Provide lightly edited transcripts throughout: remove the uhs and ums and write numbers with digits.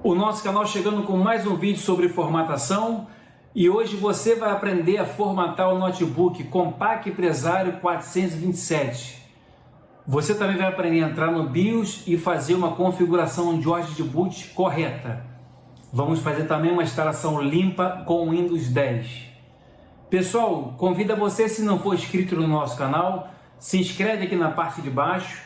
O nosso canal chegando com mais um vídeo sobre formatação e hoje você vai aprender a formatar o notebook Compaq Presario 427. Você também vai aprender a entrar no BIOS e fazer uma configuração de ordem de boot correta. Vamos fazer também uma instalação limpa com o Windows 10. Pessoal, convido você, se não for inscrito no nosso canal, se inscreve aqui na parte de baixo.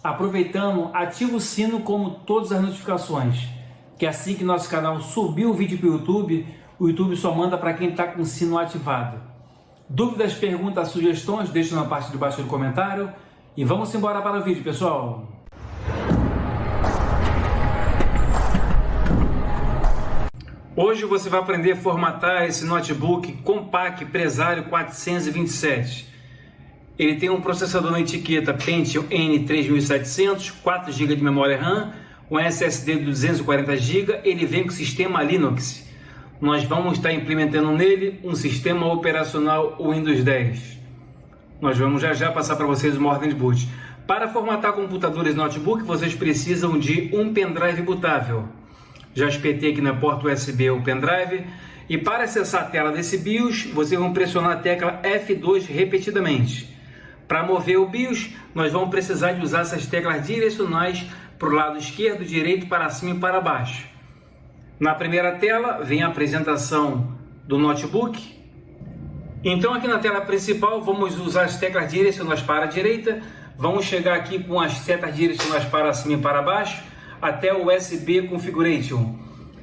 Aproveitando, ativa o sino como todas as notificações, que assim que nosso canal subir o vídeo para o YouTube só manda para quem está com o sino ativado. Dúvidas, perguntas, sugestões, deixa na parte de baixo do comentário e vamos embora para o vídeo, pessoal. Hoje você vai aprender a formatar esse notebook Compaq Presario 427. Ele tem um processador na etiqueta Pentium N3700, 4 GB de memória RAM, um SSD de 240 GB, ele vem com sistema Linux. Nós vamos estar implementando nele um sistema operacional Windows 10. Nós vamos já passar para vocês uma ordem de boot. Para formatar computadores notebook, vocês precisam de um pendrive bootável. Já espetei aqui na porta USB o pendrive. E para acessar a tela desse BIOS, vocês vão pressionar a tecla F2 repetidamente. Para mover o BIOS, nós vamos precisar de usar essas teclas direcionais para o lado esquerdo, direito, para cima e para baixo. Na primeira tela vem a apresentação do notebook. Então aqui na tela principal vamos usar as teclas direcionais para a direita. Vamos chegar aqui com as setas direcionais para cima e para baixo até o USB Configuration.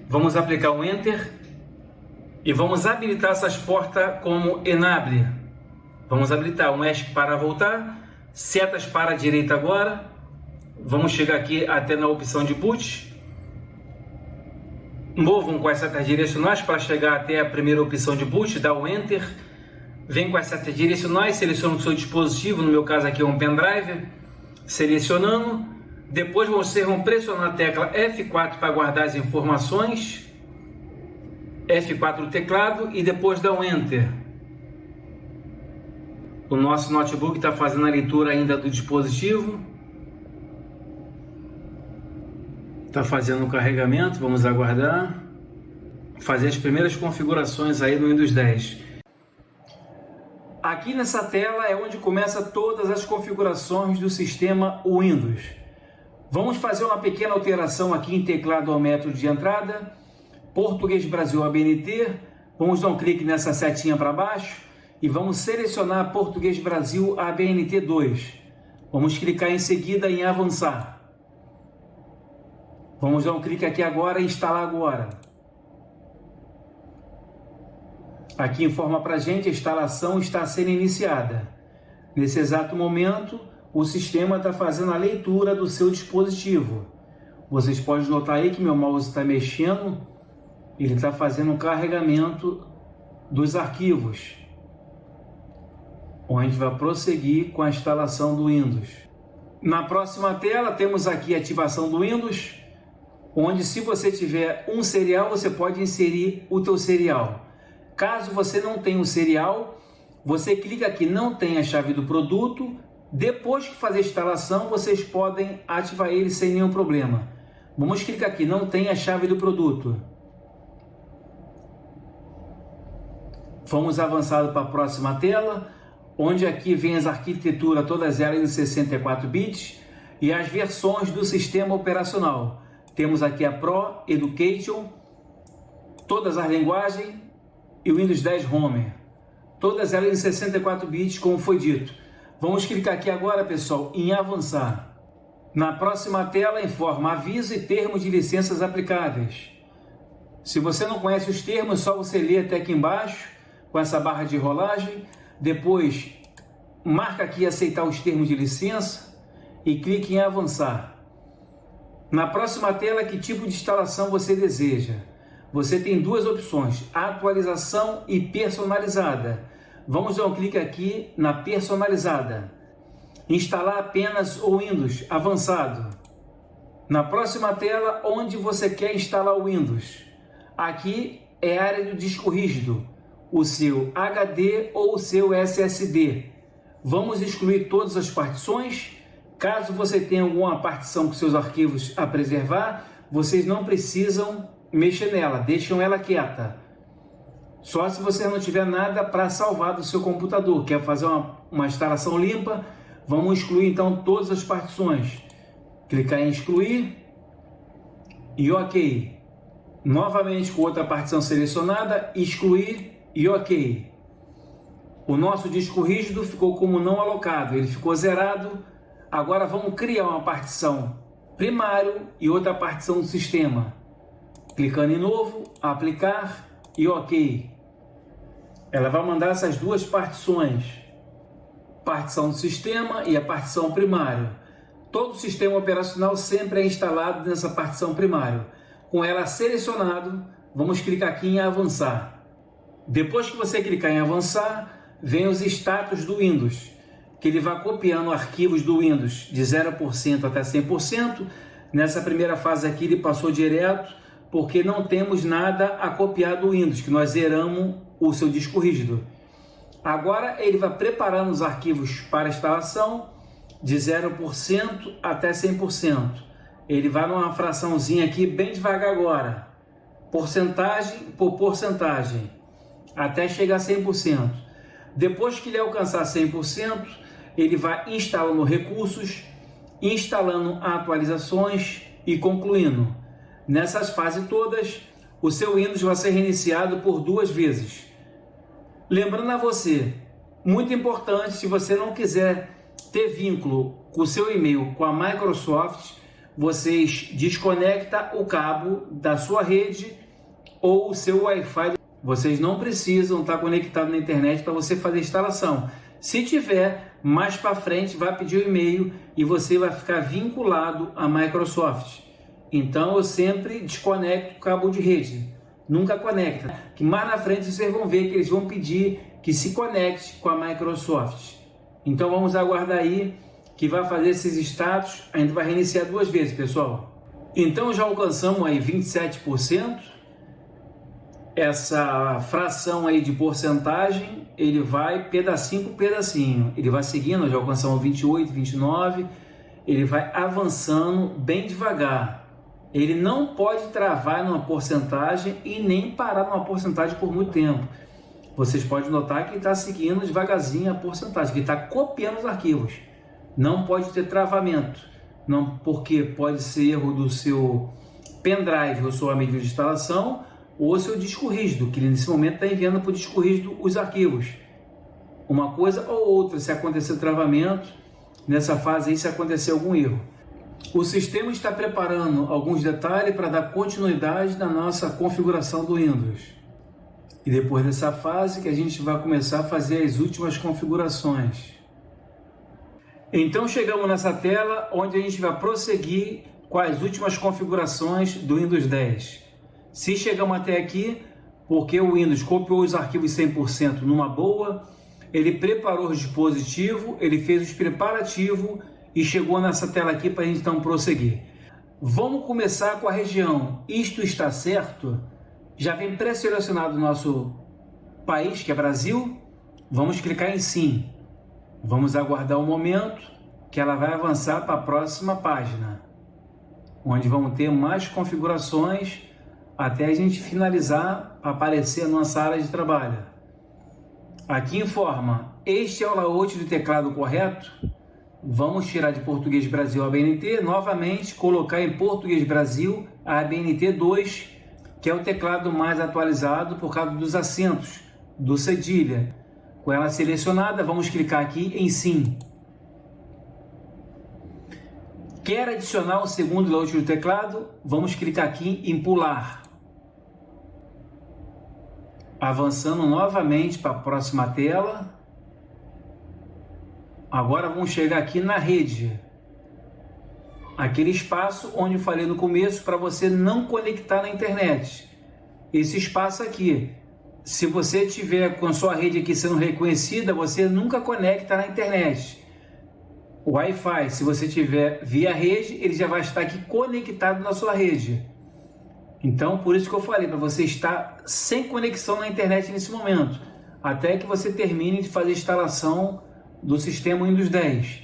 Vamos aplicar um Enter e vamos habilitar essas portas como Enable. Vamos habilitar um ESC para voltar, setas para a direita agora. Vamos chegar aqui até na opção de boot. Movam com as setas direcionais para chegar até a primeira opção de boot, dá o Enter. Vem com as setas direcionais, seleciona o seu dispositivo, no meu caso aqui é um pendrive. Selecionando. Depois vocês vão pressionar a tecla F4 para guardar as informações. F4 no teclado e depois dá um Enter. O nosso notebook está fazendo a leitura ainda do dispositivo. Está fazendo o carregamento, vamos aguardar. Fazer as primeiras configurações aí no Windows 10. Aqui nessa tela é onde começa todas as configurações do sistema Windows. Vamos fazer uma pequena alteração aqui em teclado ao método de entrada. Português Brasil ABNT. Vamos dar um clique nessa setinha para baixo. E vamos selecionar Português Brasil ABNT 2. Vamos clicar em seguida em avançar. Vamos dar um clique aqui agora e instalar agora. Aqui informa para a gente a instalação está sendo iniciada. Nesse exato momento, o sistema está fazendo a leitura do seu dispositivo. Vocês podem notar aí que meu mouse está mexendo. Ele está fazendo um carregamento dos arquivos, onde vai prosseguir com a instalação do Windows. Na próxima tela temos aqui a ativação do Windows, onde se você tiver um serial, você pode inserir o teu serial. Caso você não tenha um serial, você clica aqui, não tem a chave do produto. Depois que fazer a instalação, vocês podem ativar ele sem nenhum problema. Vamos clicar aqui, não tem a chave do produto. Vamos avançar para a próxima tela, onde aqui vem as arquiteturas, todas elas em 64 bits, e as versões do sistema operacional. Temos aqui a Pro, Education, todas as linguagens e o Windows 10 Home. Todas elas em 64 bits, como foi dito. Vamos clicar aqui agora, pessoal, em avançar. Na próxima tela informa aviso e termos de licenças aplicáveis. Se você não conhece os termos, só você ler até aqui embaixo, com essa barra de rolagem. Depois, marca aqui aceitar os termos de licença e clique em avançar. Na próxima tela, que tipo de instalação você deseja? Você tem duas opções, atualização e personalizada. Vamos dar um clique aqui na personalizada. Instalar apenas o Windows avançado. Na próxima tela, onde você quer instalar o Windows? Aqui é a área do disco rígido, o seu HD ou o seu SSD. Vamos excluir todas as partições. Caso você tenha alguma partição com seus arquivos a preservar, vocês não precisam mexer nela, deixam ela quieta. Só se você não tiver nada para salvar do seu computador, quer fazer uma instalação limpa, vamos excluir então todas as partições. Clicar em excluir e OK. Novamente com outra partição selecionada, excluir e OK. O nosso disco rígido ficou como não alocado, ele ficou zerado. Agora vamos criar uma partição primário e outra partição do sistema. Clicando em novo, aplicar e OK. Ela vai mandar essas duas partições, partição do sistema e a partição primário. Todo sistema operacional sempre é instalado nessa partição primário. Com ela selecionado, vamos clicar aqui em avançar. Depois que você clicar em avançar, vem os status do Windows, que ele vai copiando arquivos do Windows de 0% até 100%. Nessa primeira fase aqui ele passou direto, porque não temos nada a copiar do Windows, que nós zeramos o seu disco rígido. Agora ele vai preparando os arquivos para instalação de 0% até 100%. Ele vai numa fraçãozinha aqui bem devagar agora, porcentagem por porcentagem, até chegar a 100%. Depois que ele alcançar 100%, ele vai instalando recursos, instalando atualizações e concluindo. Nessas fases todas, o seu Windows vai ser reiniciado por 2 vezes. Lembrando a você, muito importante, se você não quiser ter vínculo com o seu e-mail com a Microsoft, vocês desconectam o cabo da sua rede ou o seu Wi-Fi. Vocês não precisam estar conectados na internet para você fazer a instalação. Se tiver, mais para frente vai pedir o e-mail e você vai ficar vinculado à Microsoft. Então eu sempre desconecto o cabo de rede, nunca conecta. Que mais na frente vocês vão ver que eles vão pedir que se conecte com a Microsoft. Então vamos aguardar aí que vai fazer esses status, a gente vai reiniciar 2 vezes, pessoal. Então já alcançamos aí 27%. Essa fração aí de porcentagem, ele vai pedacinho por pedacinho. Ele vai seguindo, já alcançamos 28, 29. Ele vai avançando bem devagar. Ele não pode travar numa porcentagem e nem parar numa porcentagem por muito tempo. Vocês podem notar que ele está seguindo devagarzinho a porcentagem, que está copiando os arquivos. Não pode ter travamento, não, porque pode ser erro do seu pendrive ou sua mídia de instalação, ou seu disco rígido, que nesse momento está enviando para o disco rígido os arquivos. Uma coisa ou outra, se acontecer travamento, nessa fase aí, se acontecer algum erro. O sistema está preparando alguns detalhes para dar continuidade na nossa configuração do Windows. E depois dessa fase que a gente vai começar a fazer as últimas configurações. Então chegamos nessa tela onde a gente vai prosseguir com as últimas configurações do Windows 10. Se chegamos até aqui, porque o Windows copiou os arquivos 100% numa boa, ele preparou o dispositivo, ele fez os preparativos e chegou nessa tela aqui para a gente então prosseguir. Vamos começar com a região Isto está certo? Já vem pré-selecionado o nosso país, que é Brasil. Vamos clicar em Sim. Vamos aguardar um momento que ela vai avançar para a próxima página, onde vamos ter mais configurações até a gente finalizar para aparecer a nossa área de trabalho. Aqui informa, este é o layout do teclado correto. Vamos tirar de Português Brasil a ABNT, novamente colocar em Português Brasil a ABNT 2, que é o teclado mais atualizado por causa dos acentos do cedilha. Com ela selecionada, vamos clicar aqui em Sim. Quer adicionar o segundo layout do teclado? Vamos clicar aqui em Pular. Avançando novamente para a próxima tela. Agora vamos chegar aqui na rede. Aquele espaço onde eu falei no começo para você não conectar na internet. Esse espaço aqui. Se você tiver com a sua rede aqui sendo reconhecida, você nunca conecta na internet. O Wi-Fi, se você tiver via rede, ele já vai estar aqui conectado na sua rede. Então, por isso que eu falei, para você estar sem conexão na internet nesse momento, até que você termine de fazer a instalação do sistema Windows 10.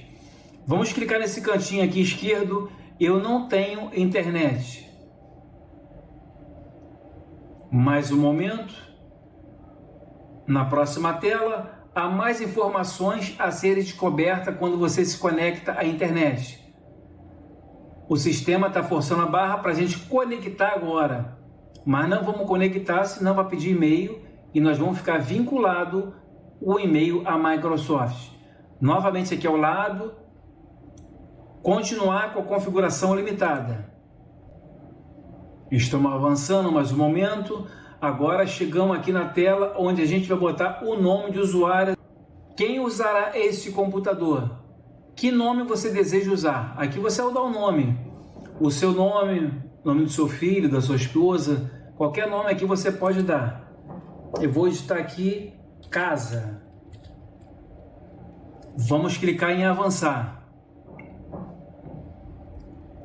Vamos clicar nesse cantinho aqui esquerdo, eu não tenho internet. Mais um momento. Na próxima tela, há mais informações a serem descobertas quando você se conecta à internet. O sistema está forçando a barra para a gente conectar agora. Mas não vamos conectar, senão vai pedir e-mail e nós vamos ficar vinculado o e-mail à Microsoft. Novamente aqui ao lado, continuar com a configuração limitada. Estamos avançando mais um momento. Agora chegamos aqui na tela onde a gente vai botar o nome de usuário. Quem usará este computador? Que nome você deseja usar? Aqui você vai dar o nome. O seu nome, nome do seu filho, da sua esposa, qualquer nome aqui você pode dar. Eu vou digitar aqui casa. Vamos clicar em avançar.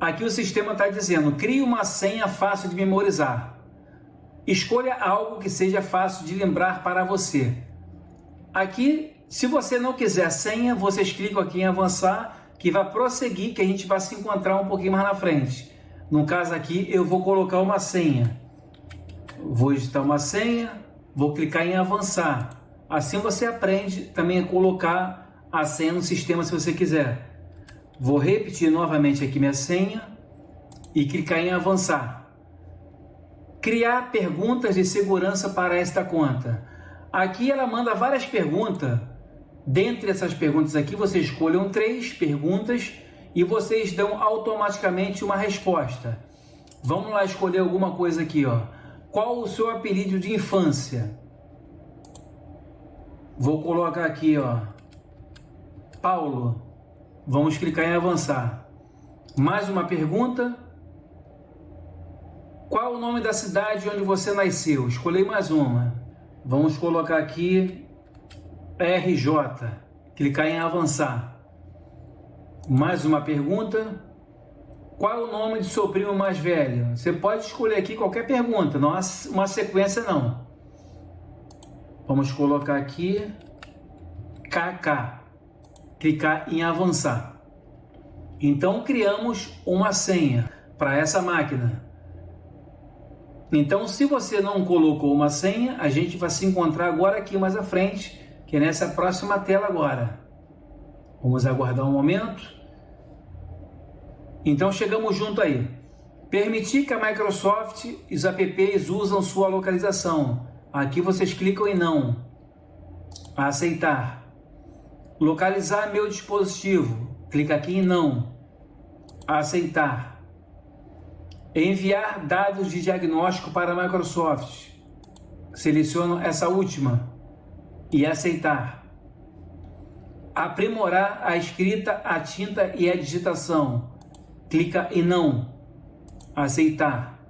Aqui o sistema está dizendo, crie uma senha fácil de memorizar. Escolha algo que seja fácil de lembrar para você. Aqui, se você não quiser senha, vocês clicam aqui em avançar, que vai prosseguir, que a gente vai se encontrar um pouquinho mais na frente. No caso aqui, eu vou colocar uma senha. Vou digitar uma senha, vou clicar em avançar. Assim você aprende também a colocar a senha no sistema se você quiser. Vou repetir novamente aqui minha senha e clicar em avançar. Criar perguntas de segurança para esta conta. Aqui ela manda várias perguntas. Dentre essas perguntas aqui, vocês escolham 3 perguntas e vocês dão automaticamente uma resposta. Vamos lá escolher alguma coisa aqui, ó. Qual o seu apelido de infância? Vou colocar aqui, ó, Paulo. Vamos clicar em avançar. Mais uma pergunta. Qual é o nome da cidade onde você nasceu? Escolhi mais uma. Vamos colocar aqui RJ. Clicar em avançar. Mais uma pergunta. Qual é o nome do seu primo mais velho? Você pode escolher aqui qualquer pergunta, não há uma sequência não. Vamos colocar aqui KK. Clicar em avançar. Então criamos uma senha para essa máquina. Então, se você não colocou uma senha, a gente vai se encontrar agora aqui mais à frente, que é nessa próxima tela agora. Vamos aguardar um momento. Então, chegamos junto aí. Permitir que a Microsoft e os apps usam sua localização. Aqui vocês clicam em não. Aceitar. Localizar meu dispositivo. Clica aqui em não. Aceitar. Enviar dados de diagnóstico para a Microsoft. Seleciono essa última e aceitar. Aprimorar a escrita, a tinta e a digitação. Clica em não. Aceitar.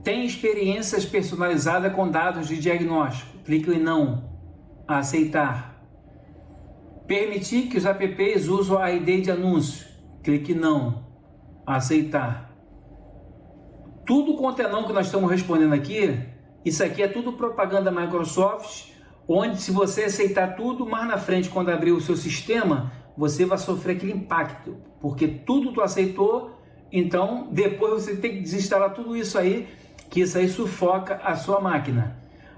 Tem experiências personalizadas com dados de diagnóstico. Clica em não. Aceitar. Permitir que os apps usem a ID de anúncio. Clique em não. Aceitar. Tudo quanto é não que nós estamos respondendo aqui, isso aqui é tudo propaganda Microsoft, onde se você aceitar tudo, mais na frente, quando abrir o seu sistema, você vai sofrer aquele impacto, porque tudo tu aceitou, então depois você tem que desinstalar tudo isso aí, que isso aí sufoca a sua máquina.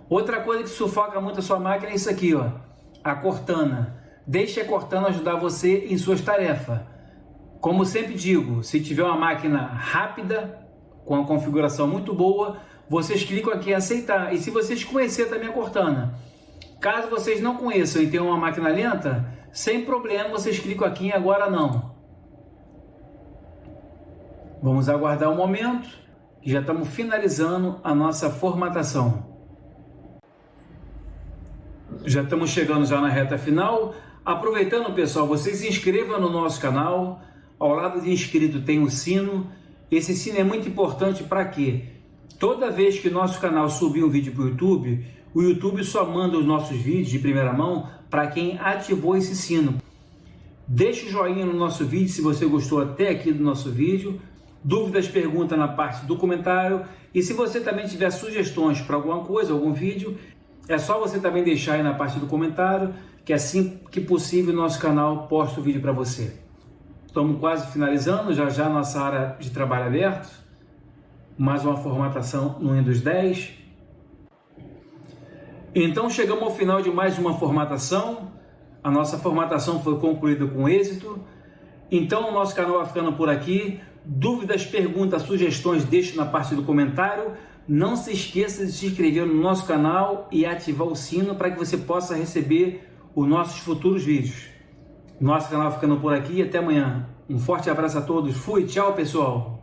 Outra coisa que sufoca muito a sua máquina é isso aqui, ó, a Cortana. Deixe a Cortana ajudar você em suas tarefas. Como sempre digo, se tiver uma máquina rápida, com a configuração muito boa, vocês clicam aqui em aceitar. E se vocês conhecerem também a Cortana, caso vocês não conheçam e tenham uma máquina lenta, sem problema, vocês clicam aqui em agora não. Vamos aguardar um momento, que já estamos finalizando a nossa formatação. Já estamos chegando já na reta final. Aproveitando, pessoal, vocês se inscrevam no nosso canal. Ao lado de inscrito tem o sino. Esse sino é muito importante para quê? Toda vez que nosso canal subir um vídeo para o YouTube só manda os nossos vídeos de primeira mão para quem ativou esse sino. Deixe o joinha no nosso vídeo se você gostou até aqui do nosso vídeo. Dúvidas, pergunta na parte do comentário. E se você também tiver sugestões para alguma coisa, algum vídeo, é só você também deixar aí na parte do comentário, que assim que possível o nosso canal posta o vídeo para você. Estamos quase finalizando, já nossa área de trabalho aberto. Mais uma formatação no Windows 10. Então chegamos ao final de mais uma formatação. A nossa formatação foi concluída com êxito. Então o nosso canal vai ficando por aqui. Dúvidas, perguntas, sugestões, deixe na parte do comentário. Não se esqueça de se inscrever no nosso canal e ativar o sino para que você possa receber os nossos futuros vídeos. Nosso canal ficando por aqui e até amanhã. Um forte abraço a todos. Fui, tchau pessoal.